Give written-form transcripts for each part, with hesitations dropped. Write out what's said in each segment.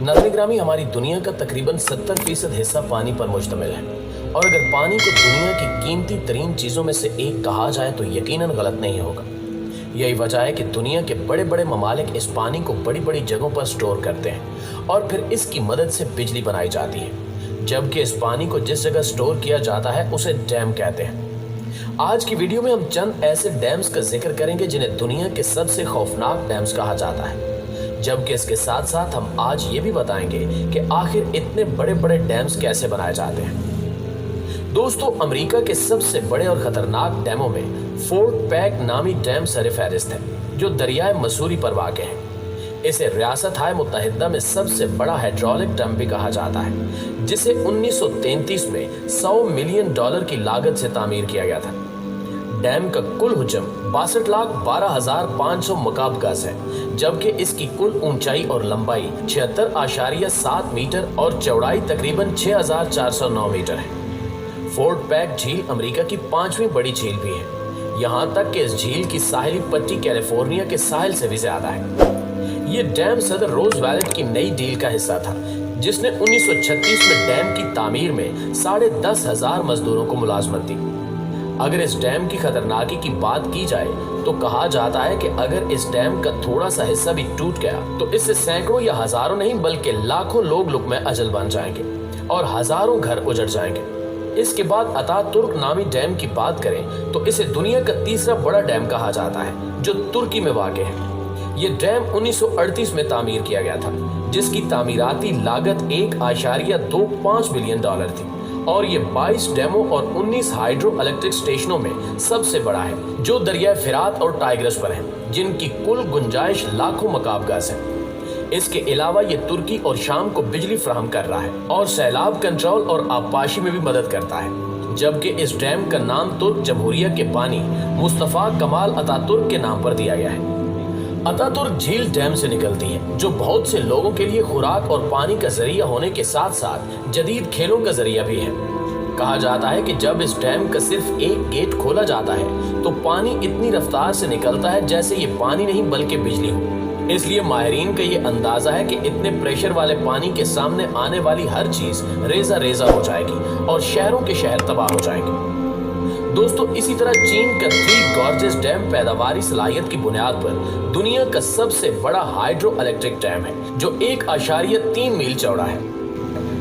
नाज़रीन ग्रामी, हमारी दुनिया का तकरीबन 70% हिस्सा पानी पर मुश्तमिल है और अगर पानी को दुनिया की कीमती तरीन चीज़ों में से एक कहा जाए तो यकीनन गलत नहीं होगा। यही वजह है कि दुनिया के बड़े बड़े ममालिक इस पानी को बड़ी बड़ी जगहों पर स्टोर करते हैं और फिर इसकी मदद से बिजली बनाई जाती है, जबकि इस पानी को जिस जगह स्टोर किया जाता है उसे डैम कहते हैं। आज की वीडियो में हम चंद ऐसे डैम्स का जिक्र करेंगे जिन्हें दुनिया के सबसे खौफनाक डैम्स कहा जाता है, जबकि इसके साथ साथ हम आज ये भी बताएंगे कि आखिर इतने बड़े बड़े डैम्स कैसे बनाए जाते हैं। दोस्तों, अमेरिका के सबसे बड़े और खतरनाक डैमों में फोर्ट पैक नामी डैम सरफहरिस्त है, जो दरियाए मसूरी पर वाक़ है। इसे रियासत हाय मुत्तहिदा में सबसे बड़ा हाइड्रोलिक डैम भी कहा जाता है, जिसे 1933 में $100 मिलियन की लागत से तामीर किया गया था। डैम का कुल हुजम 62,12,500 मकाब गज है, जबकि इसकी कुल ऊंचाई और लंबाई 76.7 मीटर और चौड़ाई तकरीबन 6,409 मीटर है। फोर्ट पैक झील अमेरिका की 5वीं बड़ी झील भी है, यहाँ तक कि इस झील की साहिली पट्टी कैलिफोर्निया के साहिल से भी ज्यादा है। ये डैम सदर रोजवेल्ट की नई डील का हिस्सा था, जिसने 1936 में डैम की तामीर में 10,500 मजदूरों को मुलाजमत दी। अगर इस डैम की खतरनाकी की बात की जाए तो कहा जाता है कि अगर इस डैम का थोड़ा सा हिस्सा भी टूट गया तो इससे सैकड़ों या हजारों नहीं बल्कि लाखों लोग लुक़्मे अजल बन जाएंगे और हजारों घर उजड़ जाएंगे। इसके बाद अतातुर्क नामी डैम की बात करें तो इसे दुनिया का तीसरा बड़ा डैम कहा जाता है, जो तुर्की में वाक़ है। ये डैम 1938 में तामीर किया गया था, जिसकी तामीराती लागत $1.25 बिलियन थी और ये 22 डैमों और 19 हाइड्रो इलेक्ट्रिक स्टेशनों में सबसे बड़ा है, जो दरिया फिरात और टाइग्रस पर है, जिनकी कुल गुंजाइश लाखों मकाब गज है। इसके अलावा ये तुर्की और शाम को बिजली फराहम कर रहा है और सैलाब कंट्रोल और आबपाशी में भी मदद करता है, जबकि इस डैम का नाम तुर्क जमहूरिया के बानी मुस्तफा कमाल अतातुर्क के नाम पर दिया गया है। अतातुर्क झील डैम से निकलती है, जो बहुत से लोगों के लिए खुराक और पानी का जरिया होने के साथ साथ जदीद खेलों का जरिया भी है। कहा जाता है कि जब इस डैम का सिर्फ एक गेट खोला जाता है तो पानी इतनी रफ्तार से निकलता है जैसे ये पानी नहीं बल्कि बिजली हो। इसलिए माहिरीन का ये अंदाजा है कि इतने प्रेशर वाले पानी के सामने आने वाली हर चीज रेजा रेजा हो जाएगी और शहरों के शहर तबाह हो जाएंगे। दोस्तों, इसी तरह चीन का थ्री गॉर्जेस डैम पैदावारी सलाहियत की बुनियाद पर दुनिया का सबसे बड़ा हाइड्रो इलेक्ट्रिक डैम है, जो 1.3 मील चौड़ा है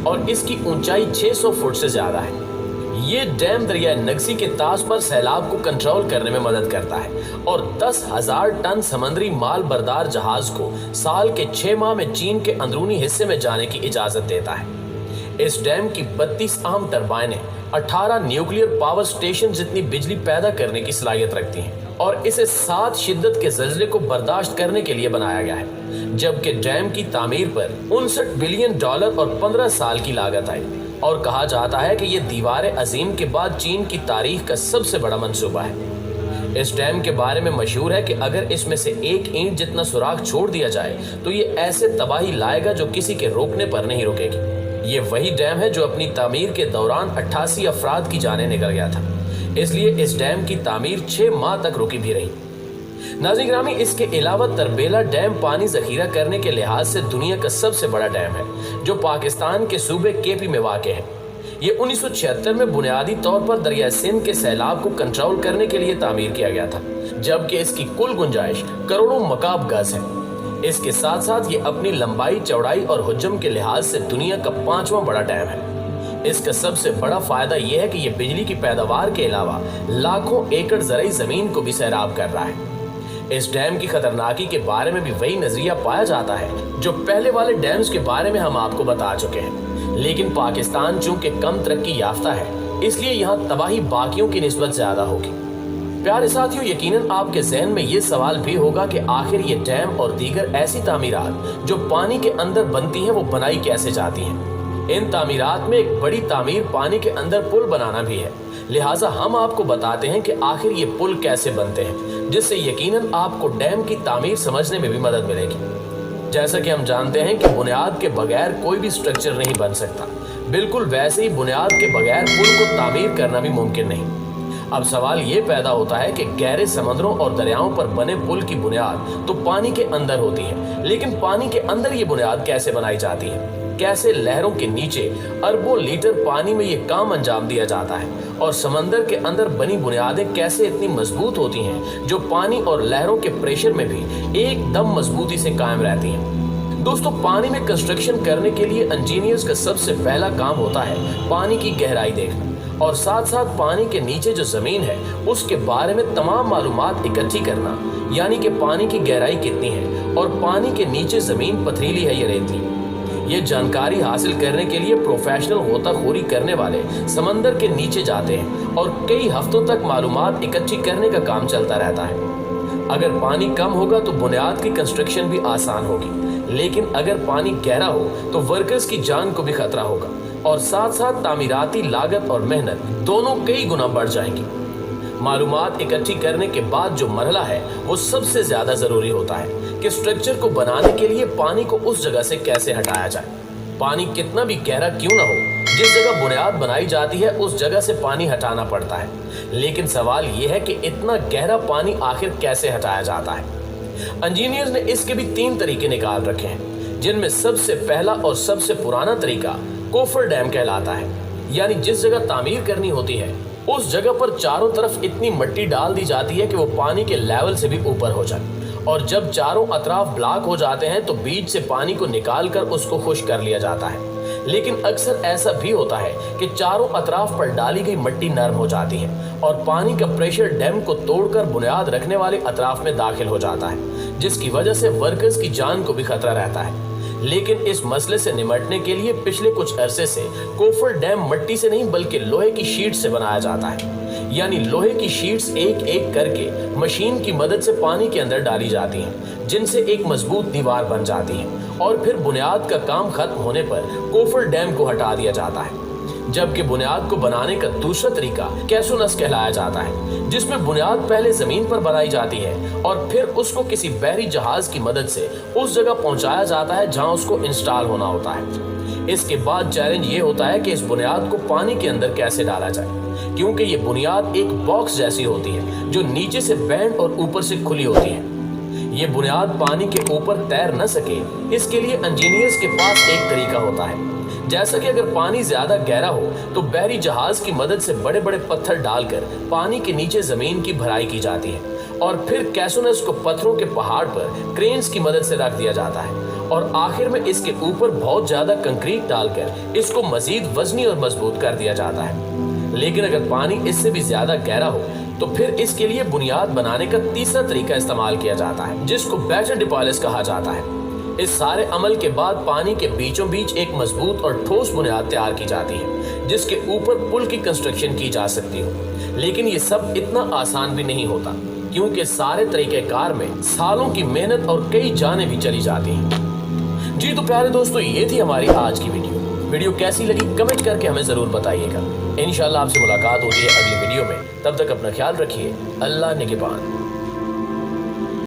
और इसकी ऊंचाई 600 फुट से ज्यादा है। ये डैम दरिया नगसी के तास पर सैलाब को कंट्रोल करने में मदद करता है और 10,000 टन समुद्री माल बरदार जहाज को साल के 6 माह में चीन के अंदरूनी हिस्से में जाने की इजाजत देता है। इस डैम की 32 अहम टरबाइनें 18 न्यूक्लियर पावर स्टेशन जितनी बिजली पैदा करने की सलाहियत रखती हैं और इसे 7 शिद्दत के ज़लज़ले को बर्दाश्त करने के लिए बनाया गया है, जबकि डैम की तामीर पर $59 बिलियन और 15 साल की लागत आई और कहा जाता है कि यह दीवार अजीम के बाद चीन की तारीख का सबसे बड़ा मंसूबा है। इस डैम के बारे में मशहूर है कि अगर इसमें से एक ईंट जितना सुराख छोड़ दिया जाए तो ये ऐसे तबाही लाएगा जो किसी के रोकने पर नहीं रुकेगी। ये वही डैम है जो अपनी तामीर के दौरान 88 अफराद की जानें निकल गया था, इसलिए इस डैम की तामीर 6 माह तक रुकी भी रही। नाज़रीन ग्रामी, इसके अलावा तरबेला डैम पानी जखीरा करने के लिहाज से दुनिया का सबसे बड़ा डैम है, जो पाकिस्तान के सूबे केपी में वाक़ है। ये 1976 में बुनियादी तौर पर दरिया सिंध के सैलाब को कंट्रोल करने के लिए तामीर किया गया था, जबकि इसकी कुल गुंजाइश करोड़ों मकाब गज है। इसके साथ साथ ये अपनी लंबाई, चौड़ाई और हुज्जम के लिहाज से दुनिया का 5वां बड़ा डैम है। इसका सबसे बड़ा फायदा यह है कि यह बिजली की पैदावार के अलावा लाखों एकड़ ज़रई ज़मीन को भी सैराब कर रहा है। इस डैम की खतरनाकी के बारे में भी वही नजरिया पाया जाता है जो पहले वाले डैम्स के बारे में हम आपको बता चुके हैं, लेकिन पाकिस्तान चूंकि कम तरक्की याफ्ता है, इसलिए यहाँ तबाही बाकियों की निस्बत ज्यादा होगी। प्यारे साथियों, यकीनन आपके ज़हन में ये सवाल भी होगा कि आखिर ये डैम और दीगर ऐसी तामीरात जो पानी के अंदर बनती हैं वो बनाई कैसे जाती हैं। इन तामीरात में एक बड़ी तामीर पानी के अंदर पुल बनाना भी है, लिहाजा हम आपको बताते हैं कि आखिर ये पुल कैसे बनते हैं, जिससे यकीनन आपको डैम की तामीर समझने में भी मदद मिलेगी। जैसा कि हम जानते हैं कि बुनियाद के बगैर कोई भी स्ट्रक्चर नहीं बन सकता, बिल्कुल वैसे ही बुनियाद के बगैर पुल को तामीर करना भी मुमकिन नहीं। अब सवाल ये पैदा होता है कि गहरे समंदरों और दरियाओं पर बने पुल की बुनियाद तो पानी के अंदर होती है, लेकिन पानी के अंदर ये बुनियाद कैसे बनाई जाती है? कैसे लहरों के नीचे अरबों लीटर पानी में ये काम अंजाम दिया जाता है? और समंदर के अंदर बनी बुनियादें कैसे इतनी मजबूत होती हैं जो पानी और लहरों के प्रेशर में भी एकदम मजबूती से कायम रहती हैं? दोस्तों, पानी में कंस्ट्रक्शन करने के लिए इंजीनियर्स का सबसे पहला काम होता है पानी की गहराई देखना और साथ साथ पानी के नीचे जो जमीन है उसके बारे में तमाम मालूमात इकट्ठी करना, यानी कि पानी की गहराई कितनी है और पानी के नीचे जमीन पथरीली है या रेतली। ये जानकारी हासिल करने के लिए प्रोफेशनल गोताखोरी करने वाले समंदर के नीचे जाते हैं और कई हफ्तों तक मालूमात इकट्ठी करने का काम चलता रहता है। अगर पानी कम होगा तो बुनियाद की कंस्ट्रक्शन भी आसान होगी, लेकिन अगर पानी गहरा हो तो वर्कर्स की जान को भी खतरा होगा और साथ साथ तामीराती लागत और मेहनत दोनों कई गुना बढ़ जाएंगी। मालूमात इकट्ठी करने के बाद जो मरहला है वो सबसे ज्यादा जरूरी होता है कि स्ट्रक्चर को बनाने के लिए पानी को उस जगह से कैसे हटाया जाए। पानी कितना भी गहरा क्यों ना हो, जिस जगह बुनियाद बनाई जाती है उस जगह से पानी हटाना पड़ता है, लेकिन सवाल यह है कि इतना गहरा पानी आखिर कैसे हटाया जाता है। इंजीनियर्स ने इसके भी 3 तरीके निकाल रखे हैं, जिनमें सबसे पहला और सबसे पुराना तरीका कोफर डैम कहलाता है। यानी जिस जगह तामीर करनी होती है उस जगह पर चारों तरफ इतनी मिट्टी डाल दी जाती है कि वो पानी के लेवल से भी ऊपर हो जाए, और जब चारों अतराफ ब्लॉक हो जाते हैं तो बीच से पानी को निकाल कर उसको खुश्क कर लिया जाता है। लेकिन अक्सर ऐसा भी होता है कि चारों अतराफ पर डाली गई मिट्टी नरम हो जाती है और पानी का प्रेशर डैम को तोड़कर बुनियाद रखने वाले अतराफ में दाखिल हो जाता है, जिसकी वजह से वर्कर्स की जान को भी खतरा रहता है। लेकिन इस मसले से निपटने के लिए पिछले कुछ अरसे से कोफर डैम मिट्टी से नहीं बल्कि लोहे की शीट से बनाया जाता है। यानी लोहे की शीट्स एक एक करके मशीन की मदद से पानी के अंदर डाली जाती हैं, जिनसे एक मजबूत दीवार बन जाती है और फिर बुनियाद का काम खत्म होने पर कोफर डैम को हटा दिया जाता है। जबकि बुनियाद को बनाने का दूसरा तरीका कैसोनस कहलाया जाता है, जिसमें बुनियाद पहले जमीन पर बनाई जाती है और फिर उसको किसी बहरी जहाज की मदद से उस जगह पहुंचाया जाता है जहां उसको इंस्टॉल होना होता है। इसके बाद चैलेंज ये होता है कि इस बुनियाद को पानी के अंदर कैसे डाला जाए, क्योंकि ये बुनियाद एक बॉक्स जैसी होती है जो नीचे से बैंड और ऊपर से खुली होती है। ये बुनियाद पानी के ऊपर तैर न सके, इसके लिए इंजीनियर्स के पास एक तरीका होता है। जैसा कि अगर पानी ज्यादा गहरा हो तो बहरी जहाज की मदद से बड़े बड़े पत्थर डालकर पानी के नीचे जमीन की भराई की जाती है और फिर कैसोनस को पत्थरों के पहाड़ पर क्रेन्स की मदद से रख दिया जाता है और आखिर में इसके ऊपर बहुत ज्यादा कंक्रीट डालकर इसको मजीद वजनी और मजबूत कर दिया जाता है। लेकिन अगर पानी इससे भी ज्यादा गहरा हो तो फिर इसके लिए बुनियाद बनाने का तीसरा तरीका इस्तेमाल किया जाता है, जिसको बैटन डिपॉलिश कहा जाता है। इस सारे अमल के बाद पानी के बीचों बीच एक मजबूत और ठोस बुनियाद तैयार की जाती है, जिसके ऊपर पुल की कंस्ट्रक्शन की जा सकती हो। लेकिन ये सब इतना आसान भी नहीं होता, क्योंकि सारे तरीकेकार में सालों की मेहनत और कई जानें भी चली जाती हैं। जी तो प्यारे दोस्तों, ये थी हमारी आज की वीडियो कैसी लगी कमेंट करके हमें जरूर बताइएगा। इंशाल्लाह आपसे मुलाकात होती है अगली वीडियो में। तब तक अपना ख्याल रखिए। अल्लाह निगहबान।